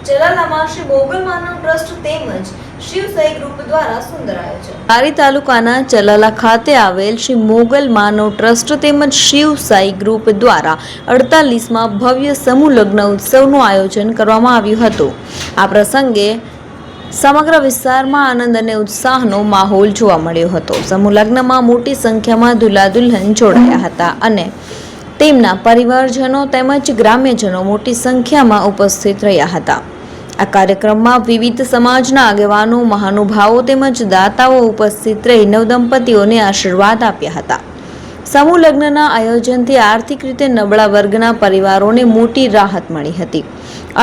ચલાલામાં શ્રી મોગલ માનવ trust તેમજ શિવસાઈ group દ્વારા સુંદર આયોજન। ધારી તાલુકાના ચલાલા ખાતે આવેલ શ્રી મોગલ માનવ ટ્રસ્ટ તેમજ શિવસાઈ ગ્રુપ દ્વારા 48માં ભવ્ય સમૂહ લગ્ન ઉત્સવનું આયોજન કરવામાં આવ્યું હતું। આ પ્રસંગે સમગ્ર વિસ્તારમાં આનંદ અને ઉત્સાહનો માહોલ જોવા મળ્યો હતો। સમૂહ લગ્નમાં મોટી સંખ્યામાં દુલ્હા દુલ્હન જોડાયા હતા અને તેમના પરિવારજનો તેમજ ગ્રામ્યજનો મોટી સંખ્યામાં ઉપસ્થિત રહ્યા હતા। આ કાર્યક્રમમાં વિવિધ સમાજના આગેવાનો, મહાનુભાવો તેમજ દાતાઓ ઉપસ્થિત રહી નવદંપતીઓને આશીર્વાદ આપ્યા હતા। સમૂહ લગ્નના આયોજનથી આર્થિક રીતે નબળા વર્ગના પરિવારોને મોટી રાહત મળી હતી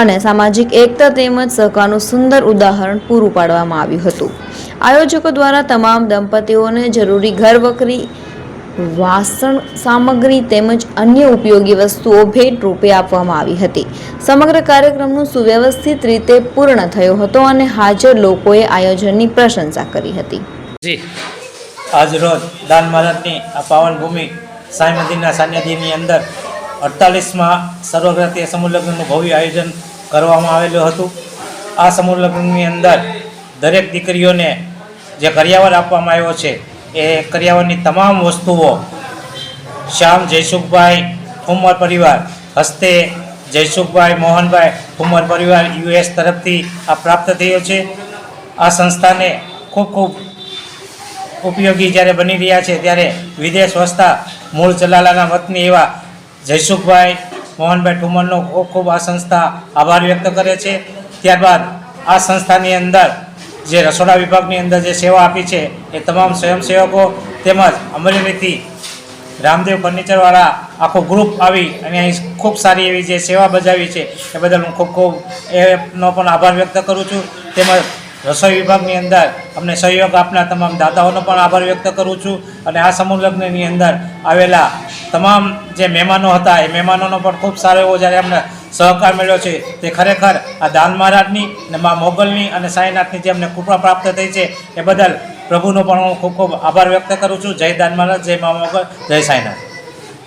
અને સામાજિક એકતા તેમજ સહકારનું સુંદર ઉદાહરણ પૂરું પાડવામાં આવ્યું હતું। આયોજકો દ્વારા તમામ દંપતીઓને જરૂરી ઘર વખરી, વાસણ સામગ્રી તેમજ અન્ય ઉપયોગી વસ્તુઓ ભેટ રૂપે આપવામાં આવી હતી। સમગ્ર કાર્યક્રમનું સુવ્યવસ્થિત રીતે પૂર્ણ થયો હતો અને હાજર લોકોએ આયોજનની પ્રશંસા કરી હતી। જી આજ રોજ દાન મહારાજની આ પાવન ભૂમિ સાંઈ મંદિરના સાનિધ્યની અંદર 48માં સર્વગ્રાહી સમૂહ લગ્નનું ભવ્ય આયોજન કરવામાં આવેલું હતું। આ સમૂહ લગ્નની અંદર દરેક દીકરીઓને જે કરિયાવર આપવામાં આવ્યો છે એ કરિયાવરની તમામ વસ્તુઓ શ્યામ જયસુખભાઈ ઠુમ્મર પરિવાર હસ્તે જયસુખભાઈ મોહનભાઈ ઠુમ્મર પરિવાર US તરફથી આ પ્રાપ્ત થયો છે। આ સંસ્થાને ખૂબ ખૂબ ઉપયોગી જ્યારે બની રહ્યા છે ત્યારે વિદેશ વસતા મૂળ ચલાલાના વતની એવા જયસુખભાઈ મોહનભાઈ ઠુમ્મરનો ખૂબ ખૂબ આ સંસ્થા આભાર વ્યક્ત કરે છે। ત્યારબાદ આ સંસ્થાની અંદર જે રસોડા વિભાગની અંદર જે સેવા આપી છે એ તમામ સ્વયંસેવકો તેમજ અમરેલીથી રામદેવ ફર્નિચરવાળા આખું ગ્રુપ આવી અને અહીં ખૂબ સારી એવી જે સેવા બજાવી છે એ બદલ હું ખૂબ ખૂબ એનો પણ આભાર વ્યક્ત કરું છું। તેમજ રસોઈ વિભાગની અંદર અમને સહયોગ આપનાર તમામ દાતાઓનો પણ આભાર વ્યક્ત કરું છું અને આ સમૂહ લગ્નની અંદર આવેલા તમામ જે મહેમાનો હતા એ મહેમાનોનો પણ ખૂબ સારો એવો જ્યારે અમને સહકાર મળ્યો છે તે ખરેખર આ દાન મહારાજની અને મા મોગલની અને સાંઈનાથની જે અમને કૃપા પ્રાપ્ત થઈ છે એ બદલ પ્રભુનો પણ હું ખૂબ ખૂબ આભાર વ્યક્ત કરું છું। જય દાન મહારાજ, જય મા મોગલ, જય સાંઈનાથ।